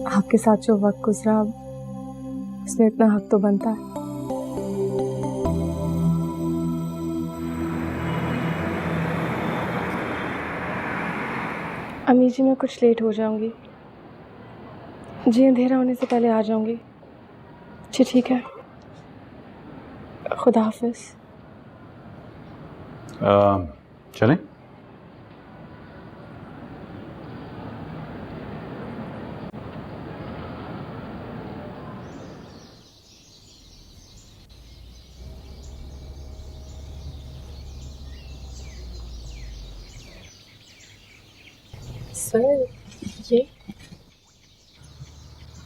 आपके साथ जो वक्त गुजरा उसमें इतना हक तो बनता है। अम्मी जी, मैं कुछ लेट हो जाऊंगी जी, अंधेरा होने से पहले आ जाऊंगी जी। ठीक है, खुदा हाफिज। चलें? सर, ये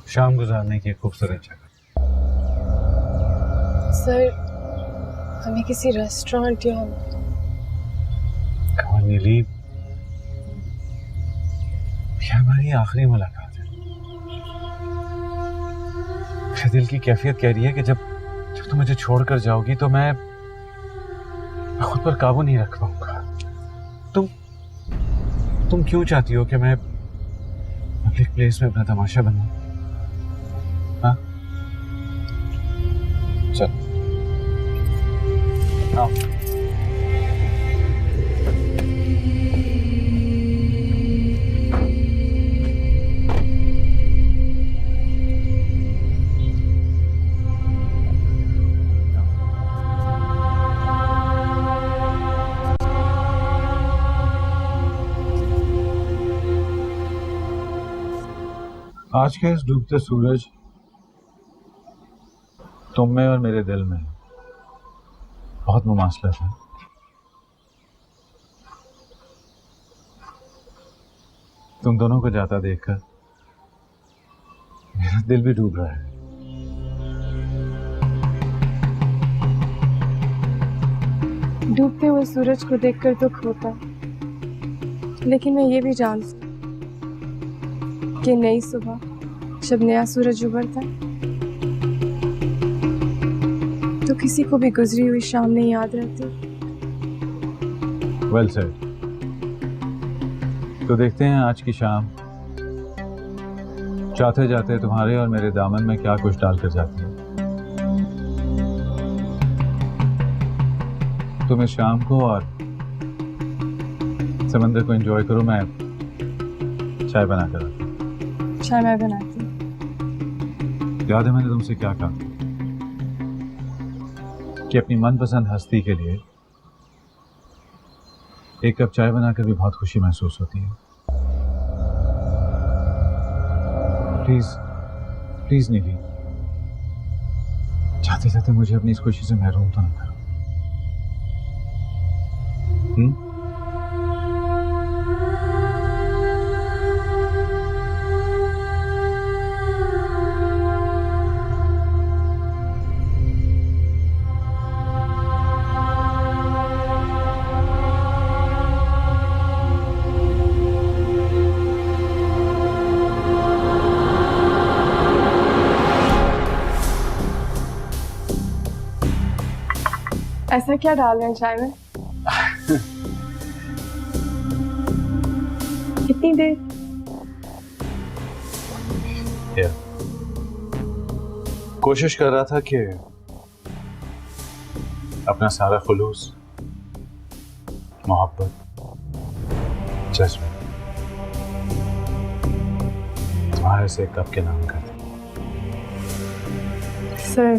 शाम गुजारने की खूबसूरत जगह। सर, हमें किसी रेस्टोरेंट या नीली, ये हमारी आखिरी मुलाकात है। मेरे दिल की कैफियत कह रही है कि जब जब तुम मुझे छोड़कर जाओगी तो मैं खुद पर काबू नहीं रख पाऊंगा। तुम क्यों चाहती हो कि मैं पब्लिक प्लेस में अपना तमाशा बनूं? हाँ, चल आओ। आज के इस डूबते सूरज तुम में और मेरे दिल में बहुत मुमासलत है। तुम दोनों को जाता देखकर मेरा दिल भी डूब रहा है। डूबते हुए सूरज को देखकर दुख होता, लेकिन मैं ये भी जानती कि नई सुबह जब नया सूरज उभरता तो किसी को भी गुजरी हुई शाम नहीं याद रहती। Well said. तो देखते हैं आज की शाम जाते जाते तुम्हारे और मेरे दामन में क्या कुछ डालकर जाती है। तुम इस शाम को और समंदर को एंजॉय करो, मैं चाय बना कर आता हूं। चाय मैं बनाती हूँ। याद है मैंने तुमसे क्या कहा कि अपनी मनपसंद हस्ती के लिए एक कप चाय बनाकर भी बहुत खुशी महसूस होती है। प्लीज प्लीज नीली, जाते जाते मुझे अपनी इस खुशी से महरूम तो ना करो। ऐसा क्या डाल रहे हैं चाय में? कितनी देर? कोशिश कर रहा था कि अपना सारा खुलूस, मोहब्बत, जज्बा तुम्हारे से कप के नाम कर दूं। सर,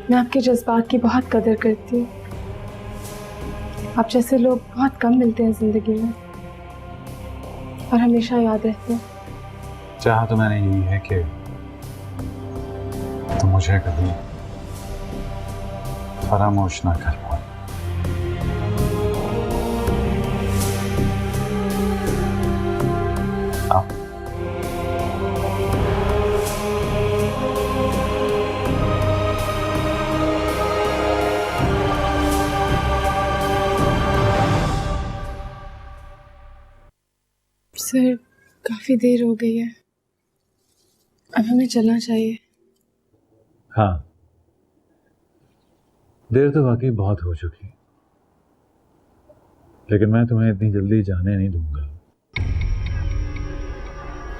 मैं आपके जज्बात की बहुत कदर करती हूँ। आप जैसे लोग बहुत कम मिलते हैं जिंदगी में और हमेशा याद रहते हैं। चाहा तो मैंने यही है कि तुम मुझे कभी फरामोश ना कर पाओ। आप सर, काफी देर हो गई है, अब हमें चलना चाहिए। हाँ, देर तो वाकई बहुत हो चुकी, लेकिन मैं तुम्हें इतनी जल्दी जाने नहीं दूंगा।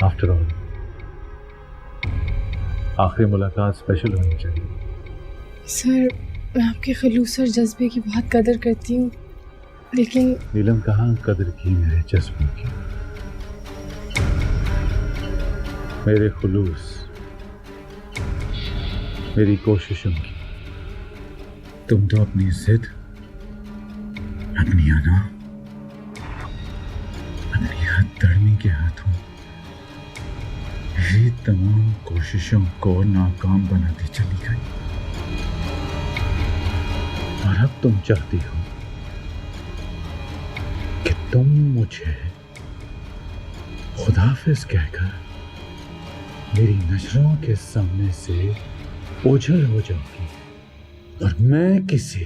आफ्टर ऑल आखिरी मुलाकात स्पेशल होनी चाहिए। सर, मैं आपके खलूस और जज्बे की बहुत कदर करती हूँ, लेकिन नीलम कहाँ कदर की मेरे जज्बों की, मेरे खुलूस, मेरी कोशिशों की। तुम तो अपनी जिद, अपनी अना, अपनी हथकड़मी के हाथों मेरी तमाम कोशिशों को नाकाम बनाती चली गई। और अब तुम चाहती हो कि तुम मुझे खुदाफिज कहकर मेरी नजरों के सामने से ओझल हो जाओगी और मैं किसी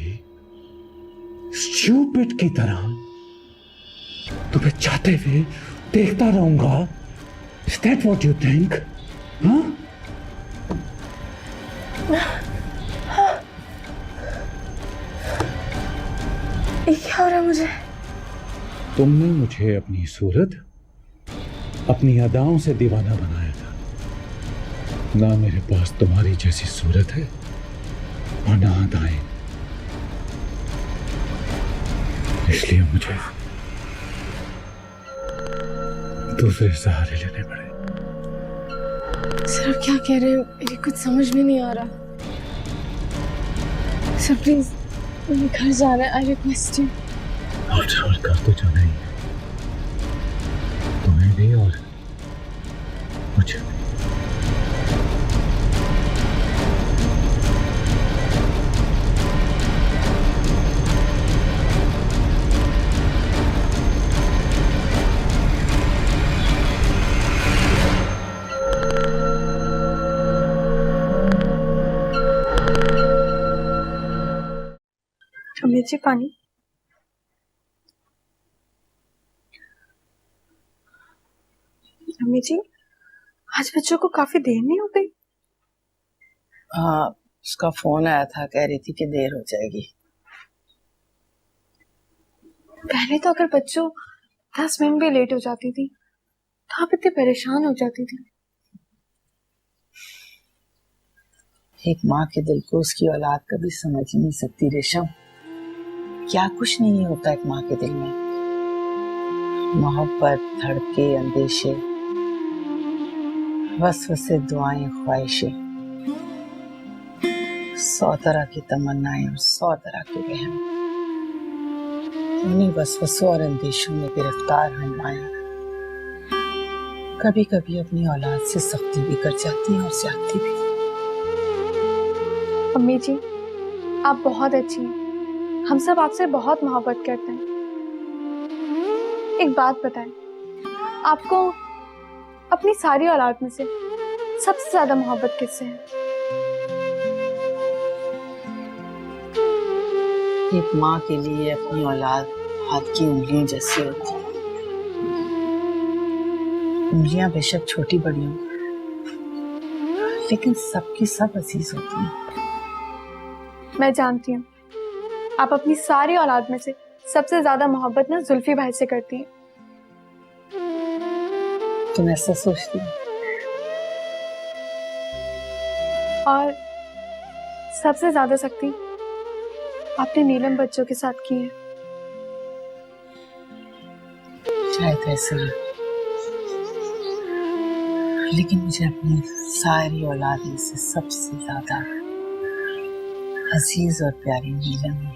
स्टूपिड की तरह तुम्हें चाहते हुए देखता रहूंगा। Is that what you think? हाँ? ये क्या हो रहा है मुझे? तुमने मुझे अपनी सूरत, अपनी अदाओं से दीवाना बनाया था। ना मेरे पास तुम्हारी जैसी सूरत है और ना अदाएं, इसलिए मुझे दूसरे सहारे लेने पड़े। सर, आप क्या कह रहे हैं? मेरी कुछ समझ में नहीं आ रहा। सर प्लीज, मुझे घर जाना है। I request you. और कर तो जाना ही है, तुम्हें भी और मुझे भी। अम्मी जी, पानी। अम्मी जी, आज बच्चों को काफी देर नहीं हो गई? हाँ, उसका फोन आया था, कह रही थी कि देर हो जाएगी। पहले तो अगर बच्चों 10 मिनट भी लेट हो जाती थी तो आप इतनी परेशान हो जाती थी। एक माँ के दिल को उसकी औलाद कभी समझ ही नहीं सकती रेशम। क्या कुछ नहीं होता एक माँ के दिल में, मोहब्बत, धड़के, अंदेशे, वसवसे, दुआएं, ख्वाहिशें, 100 तरह की तमन्नाएं और 100 तरह के वहम। उन्हीं वसवसों और अंदेशों में गिरफ्तार हम माया कभी कभी अपनी औलाद से सख्ती भी कर जाती है और ज्यादती भी। अम्मी जी, आप बहुत अच्छी हैं। हम सब आपसे बहुत मोहब्बत करते हैं। एक बात बताएं, आपको अपनी सारी औलाद में से सबसे ज्यादा मोहब्बत किससे है? एक माँ के लिए अपनी औलाद हाथ की उंगलियों जैसी होती है। उंगलियां बेशक छोटी बड़ी हों, लेकिन सबकी सब अजीज होती हैं। मैं जानती हूँ, आप अपनी सारी औलाद में से सबसे ज्यादा मोहब्बत ना जुल्फी भाई से करती हैं। तुम ऐसा सोचती हो? और सबसे ज्यादा सख्ती आपने नीलम बच्चों के साथ की है। शायद ऐसे ही, लेकिन मुझे अपनी सारी औलाद में से सबसे ज्यादा अजीज और प्यारी नीलम है।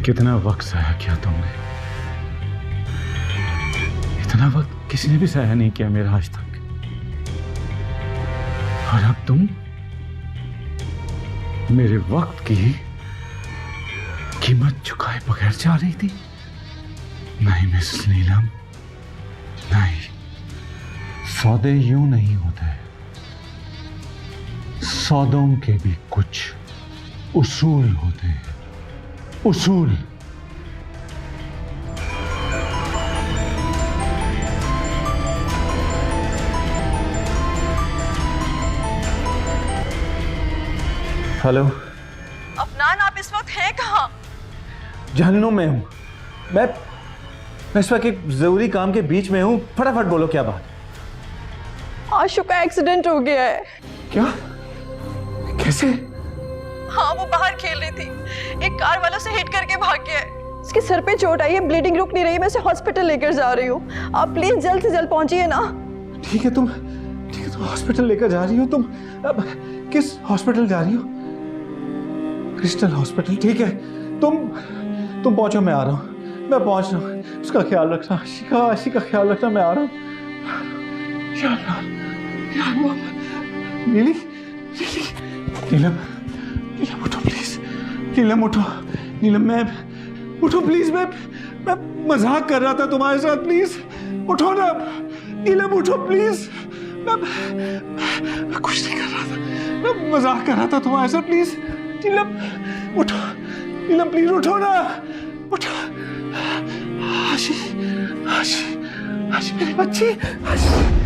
कितना वक्त सहा किया तुमने। इतना वक्त किसी ने भी सहा नहीं किया मेरा आज तक। और अब तुम मेरे वक्त की कीमत चुकाए बगैर जा रही थी। नहीं मिसेस नीलम, नहीं, सौदे यूं नहीं होते। सौदों के भी कुछ उसूल होते हैं, उसूल। हेलो। अफनान, आप इस वक्त हैं कहाँ? जहन्नुम में हूँ मैं इस वक्त एक जरूरी काम के बीच में हूँ। फटाफट बोलो क्या बात। आशु का एक्सीडेंट हो गया है। क्या? कैसे? हाँ, वो बाहर खेल रही थी, एक कार वाला उसे हिट करके भाग गया है। उसके सर पे चोट आई है, ब्लीडिंग रुक नहीं रही। मैं उसे हॉस्पिटल लेकर जा रही हूँ। आप प्लीज जल्द से जल्द पहुंचिए ना। ठीक है तुम हॉस्पिटल लेकर जा रही हो। तुम अब किस हॉस्पिटल जा रही हो? Crystal hospital. ठीक है तुम पहुंचो, मैं आ रहा हूँ। मैं पहुंच रहा हूँ। उसका ख्याल रखना, आशी का ख्याल रखना। मैं आ रहा हूँ। या अल्लाह। नीली नीलम उठो प्लीज। नीलम उठो। नीलम मैं उठो प्लीज। मैं मजाक कर रहा था तुम्हारे साथ। प्लीज उठो ना। नीलम उठो प्लीज। मैं कुछ नहीं कर रहा था, मैं मजाक कर रहा था तुम्हारे साथ। प्लीज नीलम उठो। नीलम प्लीज उठो ना। उठो। आशी मेरी बच्ची। आशी।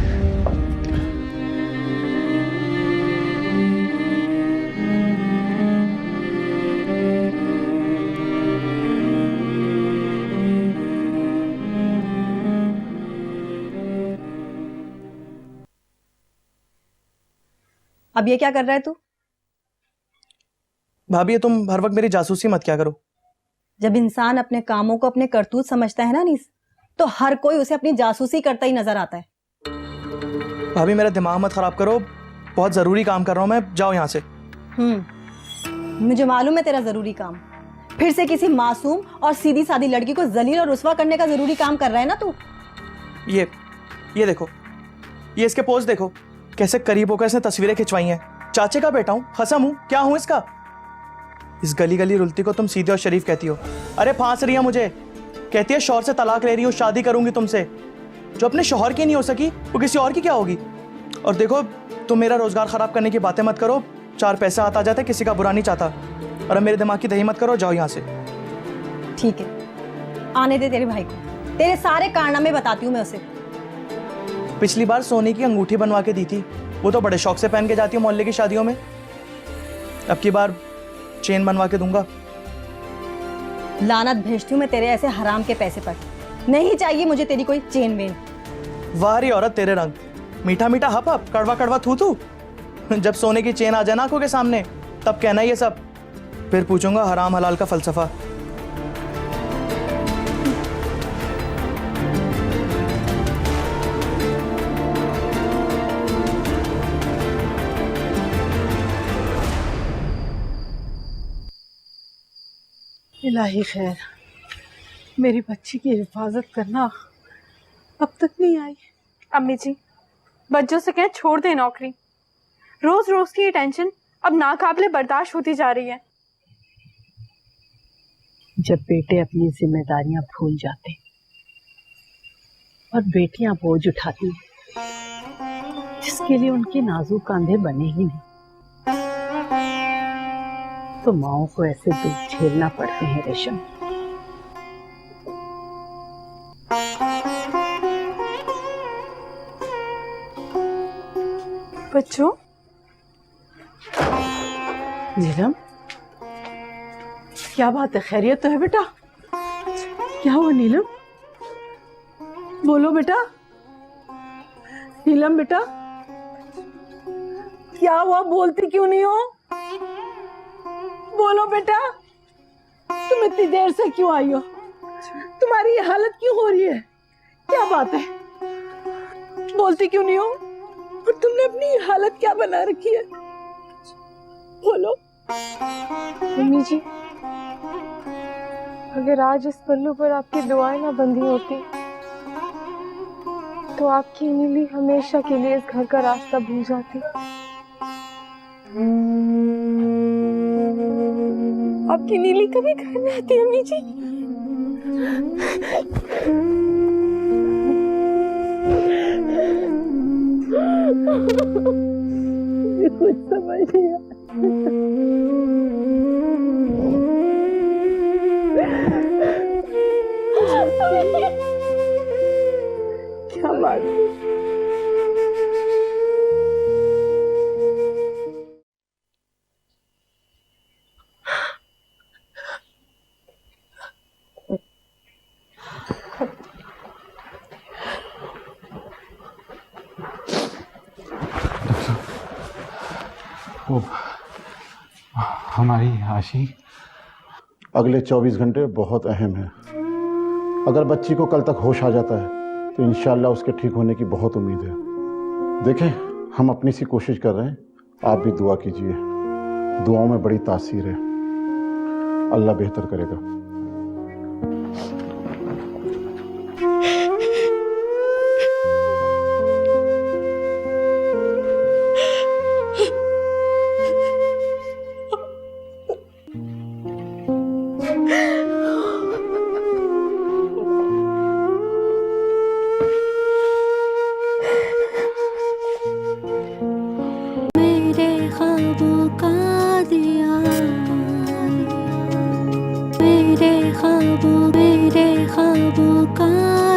अब ये क्या कर रहा है तू? भाभी तुम हर वक्त मेरी जासूसी मत क्या करो। जब इंसान अपने कामों को अपने करतूत समझता है ना नीस, तो हर कोई उसे अपनी जासूसी करता ही नजर आता है। भाभी मेरा दिमाग मत खराब करो, बहुत जरूरी काम कर रहा हूं मैं। जाओ यहाँ से। मुझे मालूम है तेरा जरूरी काम। फिर से किसी मासूम और सीधी सादी लड़की को जलील और रुस्वा करने का जरूरी काम कर रहा है ना तू। ये देखो, ये इसके पोस्ट देखो, कैसे करीब होकर इसने तस्वीरें खिंचवाई हैं। चाचे का बेटा हूँ, हसम हूँ, क्या हूँ इसका? इस गली गली रुलती को तुम सीधे और शरीफ कहती हो। अरे फांस रही है मुझे, कहती है शौहर से तलाक ले रही हूँ, शादी करूंगी तुमसे। जो अपने शौहर की नहीं हो सकी वो किसी और की क्या होगी? और देखो तुम मेरा रोजगार खराब करने की बातें मत करो। 4 पैसा आता जाता है, किसी का बुरा नहीं चाहता। और अब मेरे दिमाग की दही मत करो, जाओ यहाँ से। ठीक है, आने दे तेरे भाई को, तेरे सारे कारनामे बताती हूँ मैं उसे। पिछली बार सोने की अंगूठी बनवा के दी थी, वो तो बड़े शौक से पहन के जाती हूँ मोहल्ले की शादियों में। अब की बार चेन बनवा के दूंगा। लानत भेजती हूँ मैं तेरे ऐसे हराम के पैसे पर। नहीं चाहिए मुझे तेरी कोई चेन वेन। वाह रे औरत तेरे रंग, मीठा मीठा हप हप, कड़वा कड़वा थू थू। जब सोने की चेन आ जाए ना आंखों के सामने, तब कहना ये सब। फिर पूछूंगा हराम हलाल का फलसफा। इलाही खैर, मेरी बच्ची की हिफाजत करना अब तक नहीं आई। अम्मी जी, बच्चों से कहें छोड़ दे नौकरी। रोज रोज की ये टेंशन अब नाकाबिले बर्दाश्त होती जा रही है। जब बेटे अपनी जिम्मेदारियां भूल जाते और बेटियां बोझ उठाती जिसके लिए उनके नाजुक कंधे बने ही नहीं, तो माओ को ऐसे दुख झेलना पड़ते हैं रेशम। बच्चों, नीलम, क्या बात है? खैरियत तो है बेटा? क्या हुआ नीलम? बोलो बेटा। नीलम बेटा, क्या हुआ? बोलती क्यों नहीं हो? बोलो बेटा, तुम इतनी देर से क्यों आई हो? तुम्हारी ये हालत क्यों हो रही है? क्या बात है? बोलती क्यों नहीं हो? और तुमने अपनी ये हालत क्या बना रखी है? बोलो। अम्मी जी, अगर आज इस पल्लू पर आपकी दुआएं ना बंधी होती, तो आपकी नीली हमेशा के लिए इस घर का रास्ता भूल जाती। आपकी नीली कभी घर में आती अम्मी जी? कुछ समझ नहीं आया। क्या बात है? वो हमारी आशी अगले 24 घंटे बहुत अहम है। अगर बच्ची को कल तक होश आ जाता है तो इंशाल्लाह उसके ठीक होने की बहुत उम्मीद है। देखें, हम अपनी सी कोशिश कर रहे हैं, आप भी दुआ कीजिए। दुआओं में बड़ी तासीर है, अल्लाह बेहतर करेगा। मेरे ख्वाबों का दिया, मेरे ख्वाबों का